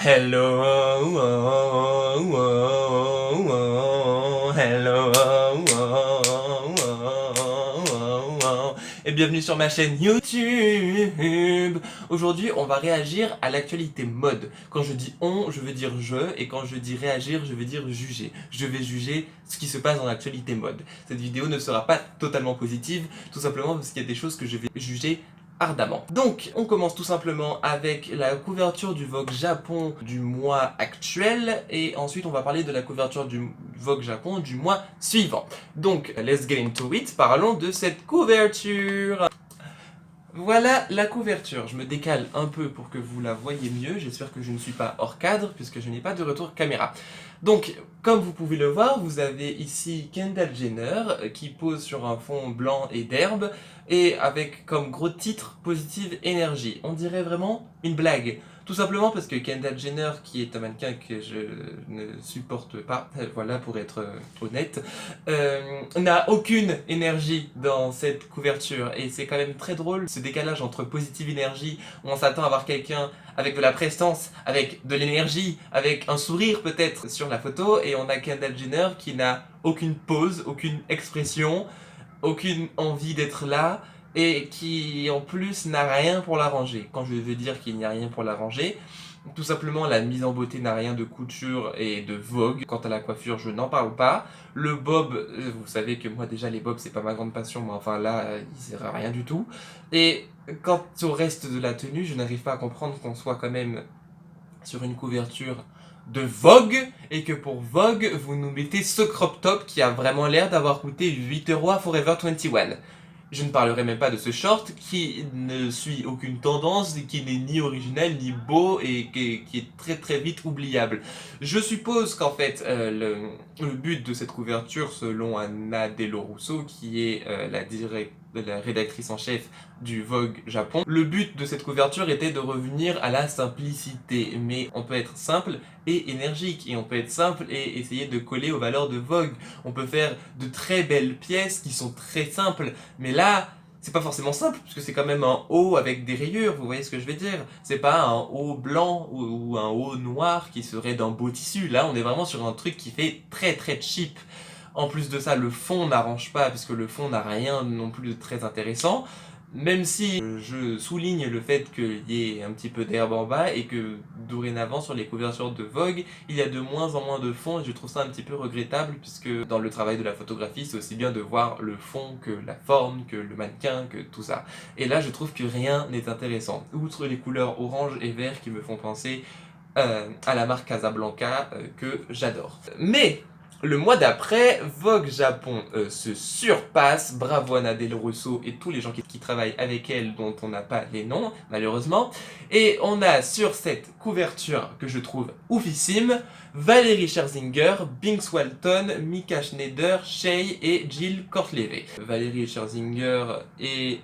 Hello, hello, et bienvenue sur ma chaîne YouTube. Aujourd'hui, on va réagir à l'actualité mode. Quand je dis on, je veux dire je, et quand je dis réagir, je veux dire juger. Je vais juger ce qui se passe dans l'actualité mode. Cette vidéo ne sera pas totalement positive, tout simplement parce qu'il y a des choses que je vais juger ardemment. Donc, on commence tout simplement avec la couverture du Vogue Japon du mois actuel, et ensuite on va parler de la couverture du Vogue Japon du mois suivant. Donc, let's get into it, parlons de cette couverture. Voilà la couverture, je me décale un peu pour que vous la voyez mieux, j'espère que je ne suis pas hors cadre puisque je n'ai pas de retour caméra. Donc, comme vous pouvez le voir, vous avez ici Kendall Jenner qui pose sur un fond blanc et d'herbe et avec comme gros titre Positive Energy. On dirait vraiment une blague. Tout simplement parce que Kendall Jenner, qui est un mannequin que je ne supporte pas, voilà pour être honnête, n'a aucune énergie dans cette couverture. Et c'est quand même très drôle ce décalage entre Positive Energy, où on s'attend à voir quelqu'un avec de la prestance, avec de l'énergie, avec un sourire peut-être sur la photo, et on a Kendall Jenner qui n'a aucune pose, aucune expression, aucune envie d'être là, et qui en plus n'a rien pour l'arranger. Quand je veux dire qu'il n'y a rien pour l'arranger, tout simplement la mise en beauté n'a rien de couture et de vogue. Quant à la coiffure, je n'en parle pas. Le bob, vous savez que moi déjà les bobs c'est pas ma grande passion, mais enfin là il sert à rien du tout. Et quant au reste de la tenue, je n'arrive pas à comprendre qu'on soit quand même sur une couverture de Vogue, et que pour Vogue, vous nous mettez ce crop top qui a vraiment l'air d'avoir coûté 8€ à Forever 21. Je ne parlerai même pas de ce short qui ne suit aucune tendance, et qui n'est ni original ni beau, et qui est très très vite oubliable. Je suppose qu'en fait, le but de cette couverture, selon Anna Dello-Russo, qui est la rédactrice en chef du Vogue Japon, le but de cette couverture était de revenir à la simplicité. Mais on peut être simple et énergique, et on peut être simple et essayer de coller aux valeurs de Vogue. On peut faire de très belles pièces qui sont très simples, mais là, c'est pas forcément simple, puisque c'est quand même un haut avec des rayures, vous voyez ce que je veux dire? C'est pas un haut blanc ou un haut noir qui serait d'un beau tissu. Là, on est vraiment sur un truc qui fait très très cheap. En plus de ça, le fond n'arrange pas, puisque le fond n'a rien non plus de très intéressant. Même si je souligne le fait qu'il y ait un petit peu d'herbe en bas, et que dorénavant sur les couvertures de Vogue, il y a de moins en moins de fond, et je trouve ça un petit peu regrettable, puisque dans le travail de la photographie, c'est aussi bien de voir le fond que la forme, que le mannequin, que tout ça. Et là, je trouve que rien n'est intéressant. Outre les couleurs orange et vert qui me font penser à la marque Casablanca que j'adore. Mais le mois d'après, Vogue Japon se surpasse, bravo Anna Dello-Russo et tous les gens qui travaillent avec elle, dont on n'a pas les noms, malheureusement. Et on a sur cette couverture, que je trouve oufissime, Valérie Scherzinger, Binks Walton, Mika Schneider, Shea et Jill Kortleve. Valérie Scherzinger et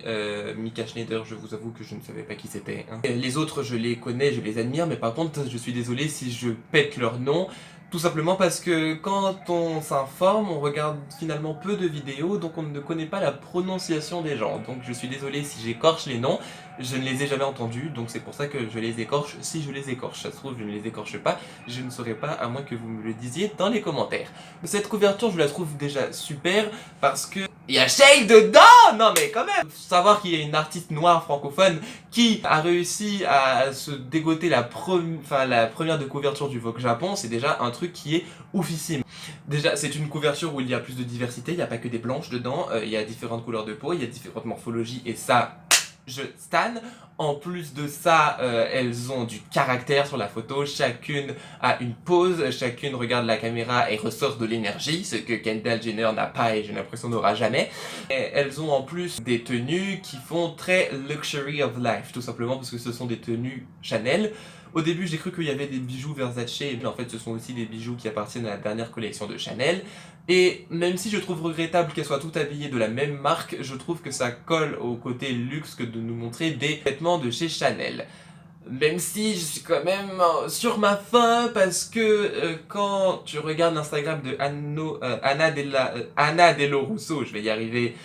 Mika Schneider, je vous avoue que je ne savais pas qui c'était. Hein. Les autres, je les connais, je les admire, mais par contre, je suis désolé si je pète leur nom. Tout simplement parce que quand on s'informe, on regarde finalement peu de vidéos, donc on ne connaît pas la prononciation des gens. Donc je suis désolé si j'écorche les noms, je ne les ai jamais entendus, donc c'est pour ça que je les écorche si je les écorche. Ça se trouve, je ne les écorche pas, je ne saurais pas, à moins que vous me le disiez dans les commentaires. Cette couverture, je la trouve déjà super, parce que il y a Shea dedans! Non mais quand même! Faut savoir qu'il y a une artiste noire francophone qui a réussi à se dégoter la première de couverture du Vogue Japon, c'est déjà un truc qui est oufissime. Déjà, c'est une couverture où il y a plus de diversité, il n'y a pas que des blanches dedans, il y a différentes couleurs de peau, il y a différentes morphologies, et ça, je stan. En plus de ça, elles ont du caractère sur la photo, chacune a une pose, chacune regarde la caméra et ressort de l'énergie, ce que Kendall Jenner n'a pas et j'ai l'impression n'aura jamais. Et elles ont en plus des tenues qui font très luxury of life, tout simplement parce que ce sont des tenues Chanel. Au début, j'ai cru qu'il y avait des bijoux Versace, mais en fait, ce sont aussi des bijoux qui appartiennent à la dernière collection de Chanel. Et même si je trouve regrettable qu'elles soient toutes habillées de la même marque, je trouve que ça colle au côté luxe que de nous montrer des vêtements de chez Chanel. Même si je suis quand même sur ma faim, parce que quand tu regardes l'Instagram de Anna Dello-Russo, je vais y arriver,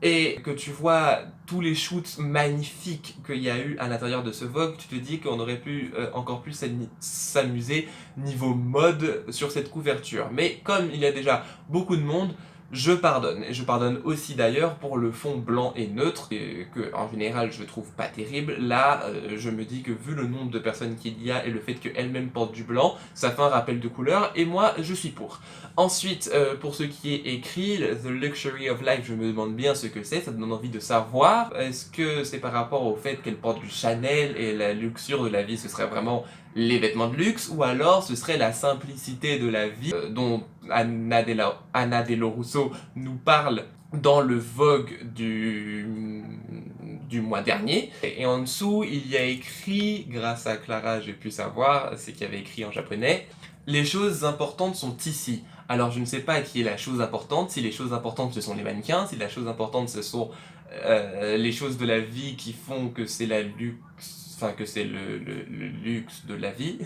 et que tu vois tous les shoots magnifiques qu'il y a eu à l'intérieur de ce Vogue, tu te dis qu'on aurait pu encore plus s'amuser niveau mode sur cette couverture. Mais comme il y a déjà beaucoup de monde, je pardonne. Et je pardonne aussi d'ailleurs pour le fond blanc et neutre, et que en général je trouve pas terrible. Là, je me dis que vu le nombre de personnes qu'il y a et le fait qu'elles-mêmes portent du blanc, ça fait un rappel de couleur, et moi je suis pour. Ensuite, pour ce qui est écrit, The Luxury of Life, je me demande bien ce que c'est, ça me donne envie de savoir. Est-ce que c'est par rapport au fait qu'elle porte du Chanel et la luxure de la vie, ce serait vraiment les vêtements de luxe, ou alors ce serait la simplicité de la vie dont Anna Dello Russo nous parle dans le Vogue du mois dernier. Et en dessous, il y a écrit, grâce à Clara, j'ai pu savoir, c'est qu'il y avait écrit en japonais, les choses importantes sont ici. Alors je ne sais pas qui est la chose importante, si les choses importantes ce sont les mannequins, si la chose importante ce sont les choses de la vie qui font que c'est la luxe, enfin que c'est le luxe de la vie.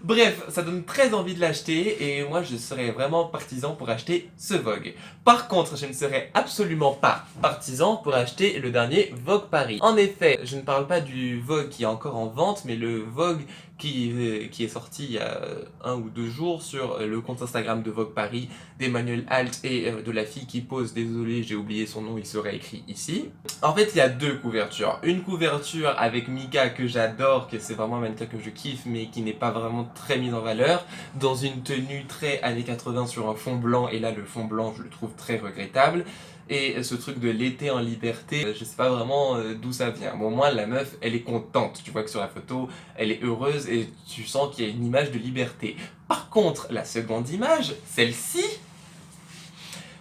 Bref, ça donne très envie de l'acheter et moi je serais vraiment partisan pour acheter ce Vogue. Par contre, je ne serais absolument pas partisan pour acheter le dernier Vogue Paris. En effet, je ne parle pas du Vogue qui est encore en vente, mais le Vogue qui est sorti il y a 1 ou 2 jours sur le compte Instagram de Vogue Paris, d'Emmanuel Alt et de la fille qui pose, désolé j'ai oublié son nom, il serait écrit ici. En fait, il y a 2 couvertures. Une couverture avec Mika que j'adore, que c'est vraiment un mannequin que je kiffe, mais qui n'est pas vraiment très mise en valeur, dans une tenue très années 80 sur un fond blanc, et là le fond blanc je le trouve très regrettable. Et ce truc de l'été en liberté, je sais pas vraiment d'où ça vient. Bon, au moins la meuf, elle est contente. Tu vois que sur la photo, elle est heureuse et tu sens qu'il y a une image de liberté. Par contre, la seconde image, celle-ci,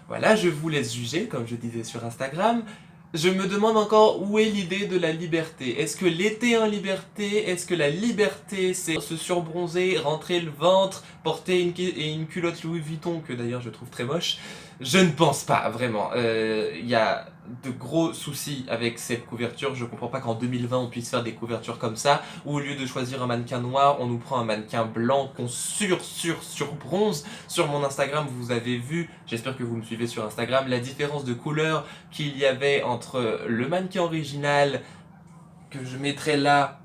voilà, je vous laisse juger, comme je disais sur Instagram. Je me demande encore où est l'idée de la liberté. Est-ce que l'été en liberté, est-ce que la liberté c'est se surbronzer, rentrer le ventre, porter une culotte Louis Vuitton, que d'ailleurs je trouve très moche? Je ne pense pas, vraiment. Y a de gros soucis avec cette couverture. Je comprends pas qu'en 2020 on puisse faire des couvertures comme ça, où au lieu de choisir un mannequin noir, on nous prend un mannequin blanc qu'on surbronze. Sur mon Instagram, vous avez vu, j'espère que vous me suivez sur Instagram, la différence de couleur qu'il y avait entre le mannequin original, que je mettrai là,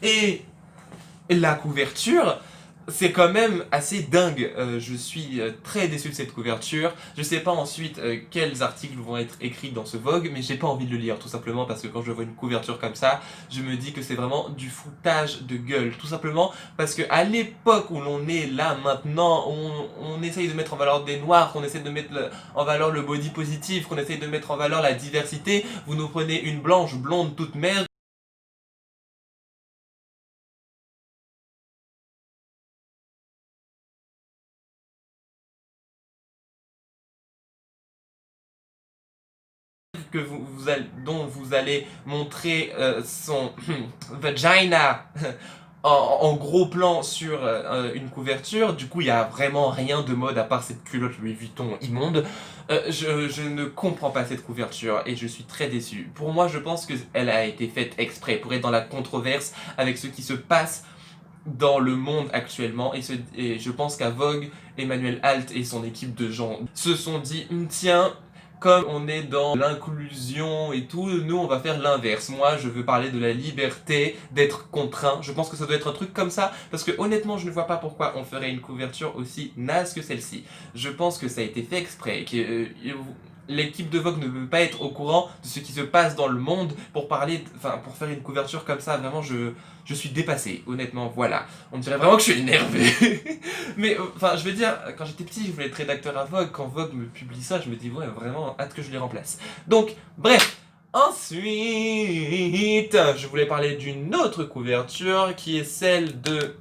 et la couverture. C'est quand même assez dingue, je suis très déçu de cette couverture. Je sais pas ensuite quels articles vont être écrits dans ce Vogue, mais j'ai pas envie de le lire, tout simplement parce que quand je vois une couverture comme ça, je me dis que c'est vraiment du foutage de gueule. Tout simplement parce que à l'époque où l'on est là maintenant, on essaye de mettre en valeur des noirs, qu'on essaie de mettre en valeur le body positif, qu'on essaye de mettre en valeur la diversité, vous nous prenez une blanche blonde toute merde, que dont vous allez montrer son vagina en gros plan sur une couverture. Du coup, il n'y a vraiment rien de mode à part cette culotte Louis Vuitton immonde. Je ne comprends pas cette couverture et je suis très déçu. Pour moi, je pense qu'elle a été faite exprès pour être dans la controverse avec ce qui se passe dans le monde actuellement, et je pense qu'à Vogue, Emmanuel Alt et son équipe de gens se sont dit tiens, comme on est dans l'inclusion et tout, nous on va faire l'inverse. Moi je veux parler de la liberté d'être contraint. Je pense que ça doit être un truc comme ça, parce que honnêtement je ne vois pas pourquoi on ferait une couverture aussi naze que celle-ci. Je pense que ça a été fait exprès, que l'équipe de Vogue ne peut pas être au courant de ce qui se passe dans le monde pour parler, enfin pour faire une couverture comme ça. Vraiment je suis dépassé, honnêtement, voilà. On dirait vraiment que je suis énervé. Mais, enfin, je veux dire, quand j'étais petit, je voulais être rédacteur à Vogue. Quand Vogue me publie ça, je me dis, ouais, vraiment, hâte que je les remplace. Donc, bref. Ensuite, je voulais parler d'une autre couverture qui est celle de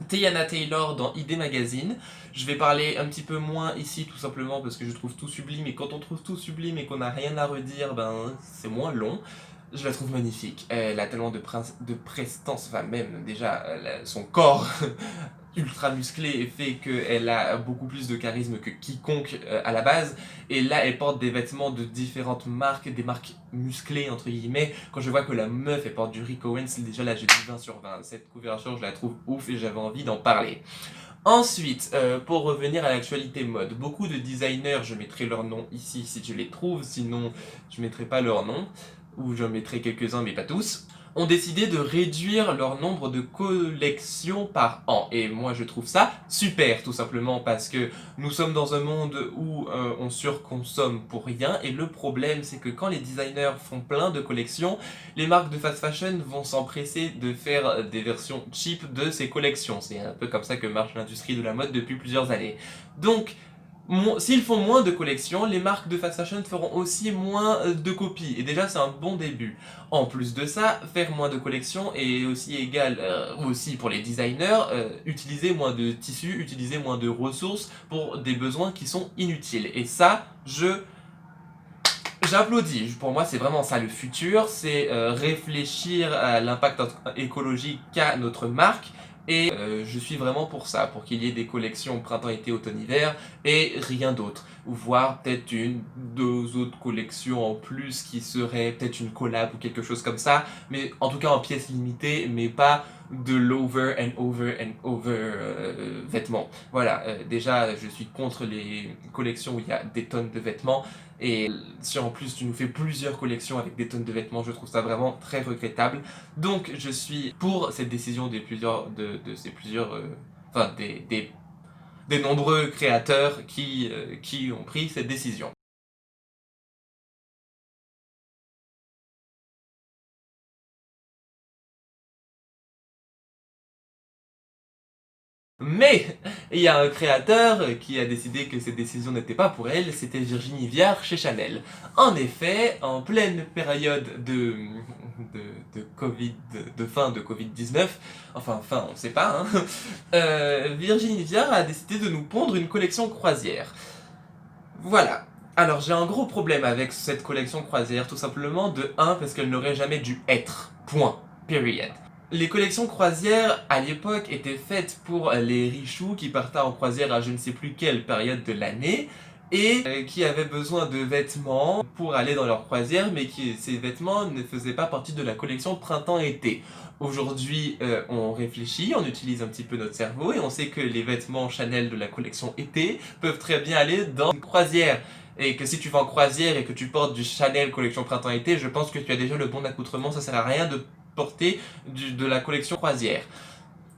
Teyana Taylor dans ID Magazine. Je vais parler un petit peu moins ici, tout simplement parce que je trouve tout sublime, et quand on trouve tout sublime et qu'on n'a rien à redire, ben c'est moins long. Je la trouve magnifique. Elle a tellement de prestance, enfin même déjà son corps ultra musclée fait qu'elle a beaucoup plus de charisme que quiconque à la base. Et là, elle porte des vêtements de différentes marques, des marques musclées entre guillemets. Quand je vois que la meuf, elle porte du Rick Owens, déjà là, j'ai du 20 sur 20. Cette couverture, je la trouve ouf et j'avais envie d'en parler. Ensuite, pour revenir à l'actualité mode, beaucoup de designers, je mettrai leur nom ici si je les trouve, sinon je mettrai pas leur nom, ou j'en mettrai quelques-uns mais pas tous, ont décidé de réduire leur nombre de collections par an. Et moi je trouve ça super, tout simplement parce que nous sommes dans un monde où on surconsomme pour rien, et le problème c'est que quand les designers font plein de collections, les marques de fast fashion vont s'empresser de faire des versions cheap de ces collections. C'est un peu comme ça que marche l'industrie de la mode depuis plusieurs années. Donc, s'ils font moins de collections, les marques de fast fashion feront aussi moins de copies. Et déjà, c'est un bon début. En plus de ça, faire moins de collections est aussi égal, aussi pour les designers, utiliser moins de tissus, utiliser moins de ressources pour des besoins qui sont inutiles. Et ça, j'applaudis. Pour moi, c'est vraiment ça le futur, c'est réfléchir à l'impact écologique qu'a notre marque. Et je suis vraiment pour ça, pour qu'il y ait des collections printemps, été, automne, hiver et rien d'autre. Ou voir peut-être une, deux autres collections en plus qui seraient peut-être une collab ou quelque chose comme ça. Mais en tout cas en pièces limitées, mais pas de l'over and over and over vêtements. Voilà, déjà je suis contre les collections où il y a des tonnes de vêtements. Et si en plus tu nous fais plusieurs collections avec des tonnes de vêtements, je trouve ça vraiment très regrettable. Donc je suis pour cette décision de ces plusieurs, enfin des nombreux créateurs qui ont pris cette décision. Mais il y a un créateur qui a décidé que cette décision n'était pas pour elle, c'était Virginie Viard chez Chanel. En effet, en pleine période de Covid, de fin de Covid-19, enfin fin on sait pas, hein, Virginie Viard a décidé de nous pondre une collection croisière. Voilà. Alors j'ai un gros problème avec cette collection croisière, tout simplement de 1 parce qu'elle n'aurait jamais dû être. Point. Period. Les collections croisières à l'époque étaient faites pour les richoux qui partaient en croisière à je ne sais plus quelle période de l'année et qui avaient besoin de vêtements pour aller dans leur croisière, mais ces vêtements ne faisaient pas partie de la collection printemps-été. Aujourd'hui, on réfléchit, on utilise un petit peu notre cerveau et on sait que les vêtements Chanel de la collection été peuvent très bien aller dans une croisière. Et que si tu vas en croisière et que tu portes du Chanel collection printemps-été, je pense que tu as déjà le bon accoutrement, ça sert à rien de porter de la collection croisière.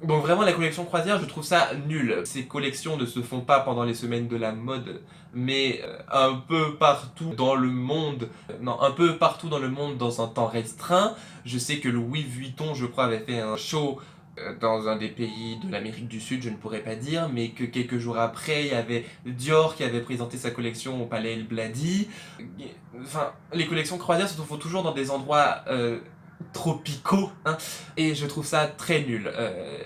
Donc vraiment la collection croisière, je trouve ça nul. Ces collections ne se font pas pendant les semaines de la mode, mais un peu partout dans le monde, non, un peu partout dans le monde dans un temps restreint. Je sais que Louis Vuitton, je crois, avait fait un show dans un des pays de l'Amérique du Sud, je ne pourrais pas dire, mais que quelques jours après, il y avait Dior qui avait présenté sa collection au Palais El Bladi. Enfin, les collections croisières se font toujours dans des endroits tropicaux, hein, et je trouve ça très nul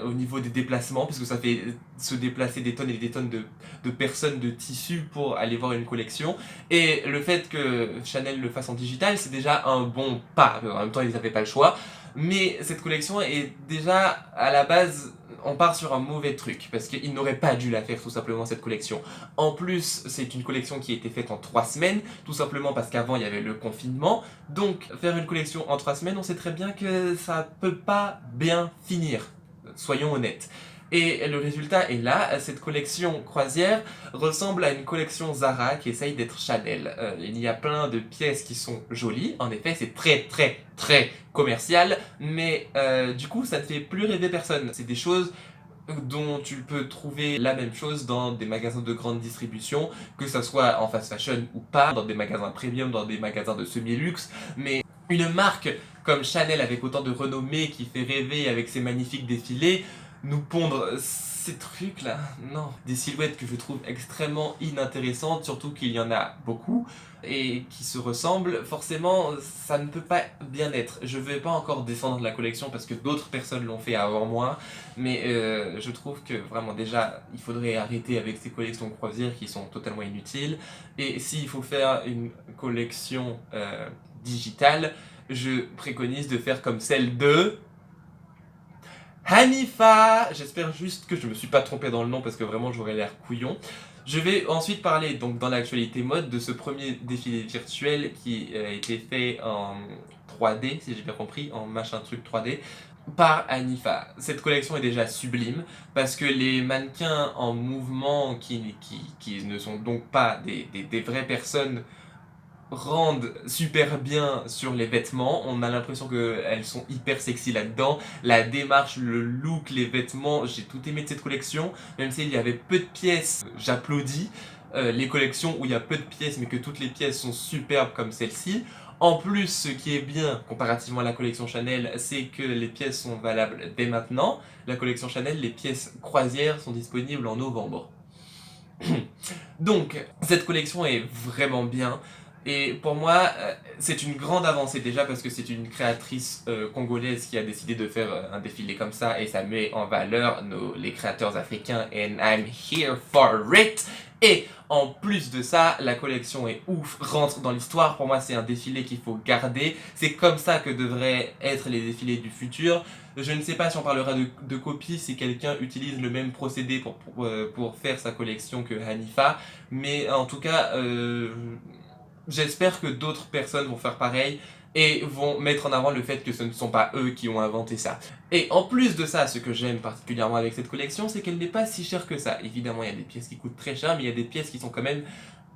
au niveau des déplacements, puisque ça fait se déplacer des tonnes et des tonnes de personnes de tissus pour aller voir une collection, et le fait que Chanel le fasse en digital, c'est déjà un bon pas. En même temps, ils n'avaient pas le choix, mais cette collection est déjà à la base, on part sur un mauvais truc, parce qu'ils n'auraient pas dû la faire tout simplement cette collection. En plus, c'est une collection qui a été faite en 3 semaines, tout simplement parce qu'avant il y avait le confinement, donc faire une collection en 3 semaines, on sait très bien que ça peut pas bien finir, soyons honnêtes. Et le résultat est là, cette collection croisière ressemble à une collection Zara qui essaye d'être Chanel. Il y a plein de pièces qui sont jolies, en effet c'est très très très commercial, mais du coup ça ne fait plus rêver personne. C'est des choses dont tu peux trouver la même chose dans des magasins de grande distribution, que ça soit en fast fashion ou pas, dans des magasins premium, dans des magasins de semi-luxe, mais une marque comme Chanel avec autant de renommée qui fait rêver avec ses magnifiques défilés, nous pondre ces trucs là, non. Des silhouettes que je trouve extrêmement inintéressantes, surtout qu'il y en a beaucoup, et qui se ressemblent, forcément ça ne peut pas bien être. Je ne vais pas encore descendre la collection parce que d'autres personnes l'ont fait avant moi, mais je trouve que vraiment déjà il faudrait arrêter avec ces collections croisières qui sont totalement inutiles, et s'il faut faire une collection digitale, je préconise de faire comme celle de Hanifa. J'espère juste que je me suis pas trompé dans le nom parce que vraiment j'aurais l'air couillon. Je vais ensuite parler donc dans l'actualité mode de ce premier défilé virtuel qui a été fait en 3D, si j'ai bien compris, en machin truc 3D, par Hanifa. Cette collection est déjà sublime parce que les mannequins en mouvement qui ne sont donc pas des vraies personnes rendent super bien sur les vêtements. On a l'impression qu'elles sont hyper sexy là-dedans. La démarche, le look, les vêtements, j'ai tout aimé de cette collection. Même s'il y avait peu de pièces, j'applaudis. Les collections où il y a peu de pièces mais que toutes les pièces sont superbes comme celle-ci. En plus, ce qui est bien comparativement à la collection Chanel, c'est que les pièces sont valables dès maintenant. La collection Chanel, les pièces croisières sont disponibles en novembre. Donc, cette collection est vraiment bien. Et pour moi, c'est une grande avancée déjà parce que c'est une créatrice congolaise qui a décidé de faire un défilé comme ça et ça met en valeur les créateurs africains and I'm here for it. Et en plus de ça, la collection est ouf, rentre dans l'histoire. Pour moi, c'est un défilé qu'il faut garder. C'est comme ça que devraient être les défilés du futur. Je ne sais pas si on parlera de copie, si quelqu'un utilise le même procédé pour faire sa collection que Hanifa. Mais en tout cas, j'espère que d'autres personnes vont faire pareil et vont mettre en avant le fait que ce ne sont pas eux qui ont inventé ça. Et en plus de ça, ce que j'aime particulièrement avec cette collection, c'est qu'elle n'est pas si chère que ça. Évidemment, il y a des pièces qui coûtent très cher, mais il y a des pièces qui sont quand même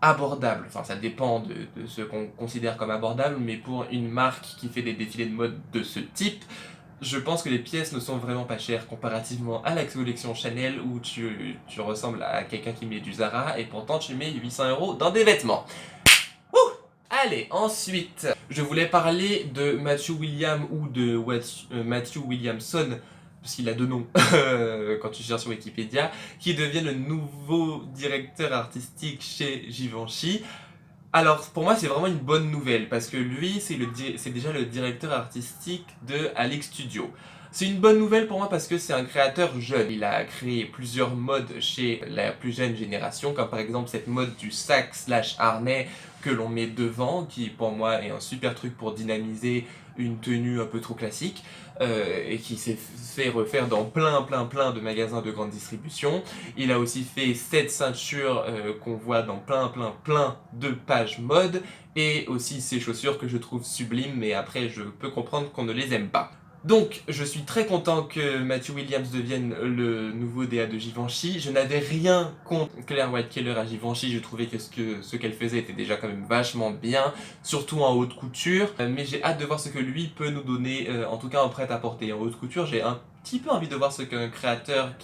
abordables. Enfin, ça dépend de ce qu'on considère comme abordable, mais pour une marque qui fait des défilés de mode de ce type, je pense que les pièces ne sont vraiment pas chères comparativement à la collection Chanel où tu ressembles à quelqu'un qui met du Zara et pourtant tu mets 800 € dans des vêtements. Allez, ensuite, je voulais parler de Matthew William ou de Matthew Williamson, parce qu'il a deux noms quand tu cherches sur Wikipédia, qui devient le nouveau directeur artistique chez Givenchy. Alors, pour moi, c'est vraiment une bonne nouvelle, parce que lui, c'est déjà le directeur artistique de Alix Studio. C'est une bonne nouvelle pour moi parce que c'est un créateur jeune. Il a créé plusieurs modes chez la plus jeune génération, comme par exemple cette mode du sac/harnais que l'on met devant, qui pour moi est un super truc pour dynamiser une tenue un peu trop classique, et qui s'est fait refaire dans plein de magasins de grande distribution. Il a aussi fait cette ceinture qu'on voit dans plein de pages mode, et aussi ces chaussures que je trouve sublimes, mais après je peux comprendre qu'on ne les aime pas. Donc, je suis très content que Matthew Williams devienne le nouveau DA de Givenchy. Je n'avais rien contre Claire White-Keller à Givenchy, je trouvais que ce qu'elle faisait était déjà quand même vachement bien, surtout en haute couture, mais j'ai hâte de voir ce que lui peut nous donner, en tout cas en prêt-à-porter. En haute couture, j'ai un petit peu envie de voir ce qu'un créateur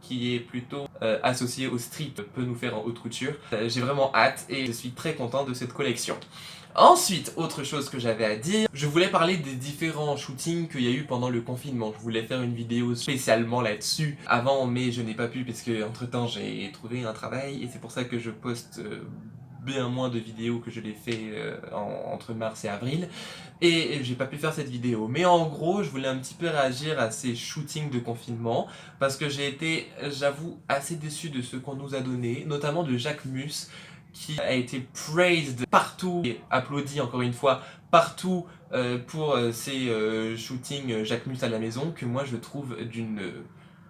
qui est plutôt associé au street peut nous faire en haute couture. J'ai vraiment hâte et je suis très content de cette collection. Ensuite, autre chose que j'avais à dire, je voulais parler des différents shootings qu'il y a eu pendant le confinement. Je voulais faire une vidéo spécialement là-dessus avant, mais je n'ai pas pu parce que entre temps j'ai trouvé un travail et c'est pour ça que je poste bien moins de vidéos que je l'ai fait entre mars et avril. Et j'ai pas pu faire cette vidéo. Mais en gros, je voulais un petit peu réagir à ces shootings de confinement parce que j'ai été, j'avoue, assez déçu de ce qu'on nous a donné, notamment de Jacques Mus, qui a été praised partout et applaudi encore une fois partout pour ses shootings Jacques Mus à la maison, que moi je trouve d'une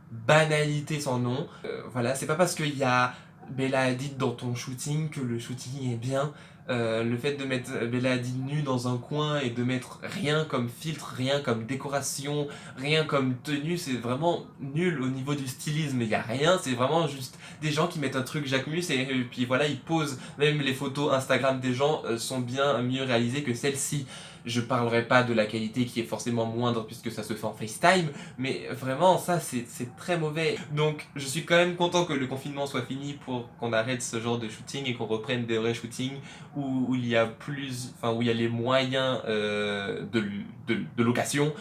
banalité sans nom. Voilà, c'est pas parce qu'il y a Bella Hadid dans ton shooting que le shooting est bien. Le fait de mettre Bella Hadid nue dans un coin et de mettre rien comme filtre, rien comme décoration, rien comme tenue, c'est vraiment nul au niveau du stylisme. Il n'y a rien, c'est vraiment juste des gens qui mettent un truc Jacques Mus et puis voilà, ils posent. Même les photos Instagram des gens sont bien mieux réalisées que celles-ci. Je parlerai pas de la qualité qui est forcément moindre puisque ça se fait en FaceTime, mais vraiment ça c'est très mauvais. Donc je suis quand même content que le confinement soit fini pour qu'on arrête ce genre de shooting et qu'on reprenne des vrais shootings où il y a où il y a les moyens de location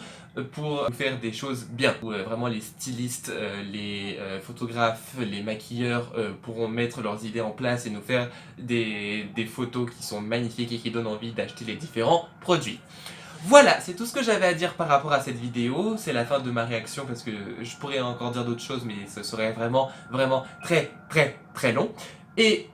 pour faire des choses bien. Où vraiment les stylistes, les photographes, les maquilleurs pourront mettre leurs idées en place et nous faire des photos qui sont magnifiques et qui donnent envie d'acheter les différents produits. Voilà, c'est tout ce que j'avais à dire par rapport à cette vidéo. C'est la fin de ma réaction parce que je pourrais encore dire d'autres choses mais ce serait vraiment très long. Et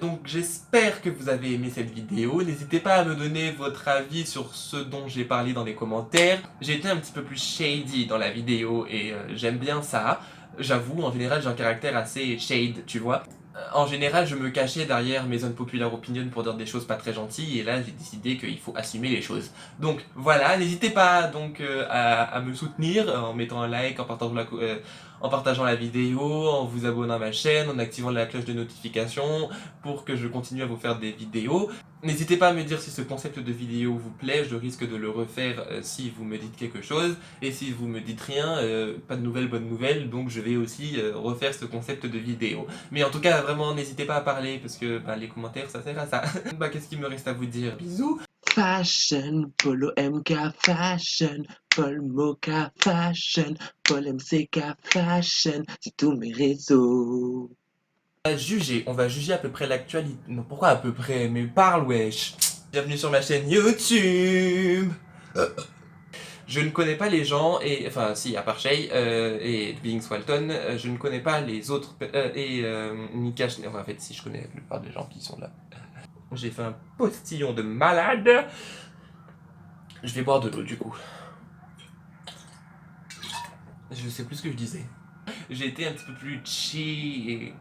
donc j'espère que vous avez aimé cette vidéo. N'hésitez pas à me donner votre avis sur ce dont j'ai parlé dans les commentaires. J'ai été un petit peu plus shady dans la vidéo et j'aime bien ça. J'avoue, en général j'ai un caractère assez shade, tu vois. En général, je me cachais derrière mes unpopular opinions pour dire des choses pas très gentilles, et là j'ai décidé qu'il faut assumer les choses. Donc voilà, n'hésitez pas donc à me soutenir en mettant un like, en partageant la vidéo, en vous abonnant à ma chaîne, en activant la cloche de notification pour que je continue à vous faire des vidéos. N'hésitez pas à me dire si ce concept de vidéo vous plaît, je risque de le refaire si vous me dites quelque chose, et si vous me dites rien, pas de nouvelles, bonnes nouvelles, donc je vais aussi refaire ce concept de vidéo. Mais en tout cas, vraiment, n'hésitez pas à parler, parce que les commentaires, ça sert à ça. Qu'est-ce qu'il me reste à vous dire? Bisous! Fashion, Polo MK Fashion, Paul Moka Fashion, Paul MCK Fashion, c'est tous mes réseaux. On va juger à peu près l'actualité. Non, pourquoi à peu près? Mais parle, wesh! Bienvenue sur ma chaîne YouTube! Je ne connais pas les gens, et enfin si, à part Shay et Bings Walton, je ne connais pas les autres, Mika, enfin, en fait si, je connais la plupart des gens qui sont là. J'ai fait un postillon de malade. Je vais boire de l'eau du coup. Je sais plus ce que je disais. J'ai été un petit peu plus chill.